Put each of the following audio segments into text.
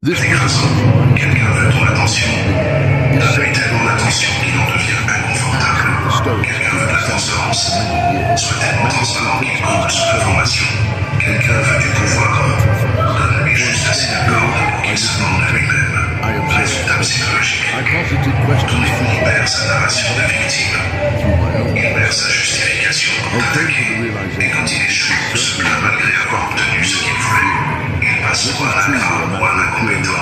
Écrasant. Quelqu'un veut ton attention. Donne-lui tellement d'attention qu'il en devient inconfortable. Quelqu'un veut de la transparence. Sois tellement transparent qu'il coupe sous l'information. Quelqu'un veut du pouvoir. Donne-lui juste assez de corde pour qu'il se demande de lui-même. Résultat psychologique. Il perd sa narration de victime. Il perd sa justification pour t'attaquer. Et quand il échoue, se plaint malgré avoir obtenu ce qu'il voulait. Il passe pour un ingrat ou un incompétent.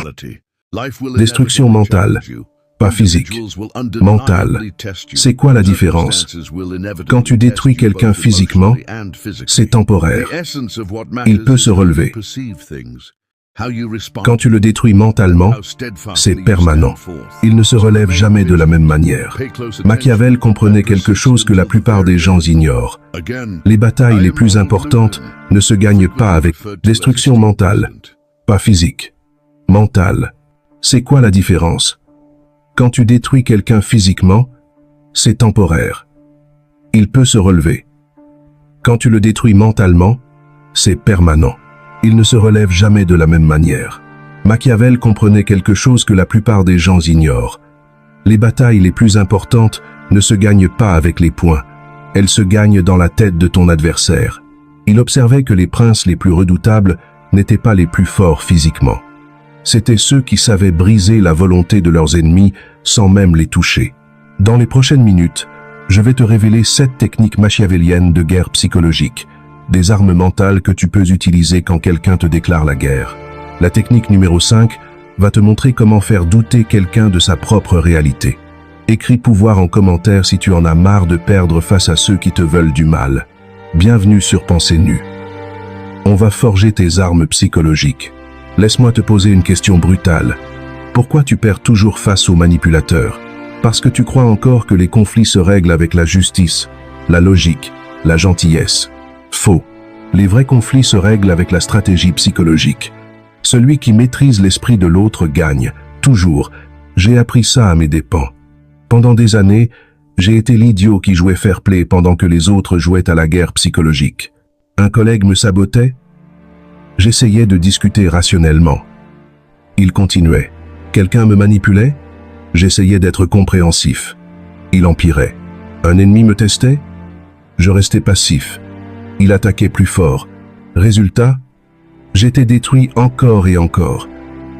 Destruction mentale, pas physique. Mentale. C'est quoi la différence? Quand tu détruis quelqu'un physiquement, c'est temporaire. Il peut se relever. Quand tu le détruis mentalement, c'est permanent. Il ne se relève jamais de la même manière. Machiavel comprenait quelque chose que la plupart des gens ignorent. Les batailles les plus importantes ne se gagnent pas avec destruction mentale, pas physique. Mentale. C'est quoi la différence? Quand tu détruis quelqu'un physiquement, c'est temporaire. Il peut se relever. Quand tu le détruis mentalement, c'est permanent. Il ne se relève jamais de la même manière. Machiavel comprenait quelque chose que la plupart des gens ignorent. Les batailles les plus importantes ne se gagnent pas avec les poings. Elles se gagnent dans la tête de ton adversaire. Il observait que les princes les plus redoutables n'étaient pas les plus forts physiquement. C'étaient ceux qui savaient briser la volonté de leurs ennemis sans même les toucher. Dans les prochaines minutes, je vais te révéler 7 techniques machiavéliennes de guerre psychologique, des armes mentales que tu peux utiliser quand quelqu'un te déclare la guerre. La technique numéro 5 va te montrer comment faire douter quelqu'un de sa propre réalité. Écris pouvoir en commentaire si tu en as marre de perdre face à ceux qui te veulent du mal. Bienvenue sur Pensée Nue. On va forger tes armes psychologiques. Laisse-moi te poser une question brutale. Pourquoi tu perds toujours face aux manipulateurs? Parce que tu crois encore que les conflits se règlent avec la justice, la logique, la gentillesse. Faux. Les vrais conflits se règlent avec la stratégie psychologique. Celui qui maîtrise l'esprit de l'autre gagne, toujours. J'ai appris ça à mes dépens. Pendant des années, j'ai été l'idiot qui jouait fair-play pendant que les autres jouaient à la guerre psychologique. Un collègue me sabotait? J'essayais de discuter rationnellement. Il continuait. Quelqu'un me manipulait? J'essayais d'être compréhensif. Il empirait. Un ennemi me testait? Je restais passif. Il attaquait plus fort. Résultat, j'étais détruit encore et encore,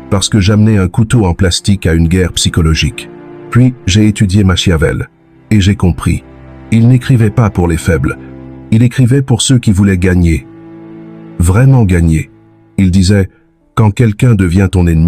parce que j'amenais un couteau en plastique à une guerre psychologique. Puis, j'ai étudié Machiavel, et j'ai compris. Il n'écrivait pas pour les faibles, il écrivait pour ceux qui voulaient gagner. Vraiment gagner. Il disait, quand quelqu'un devient ton ennemi,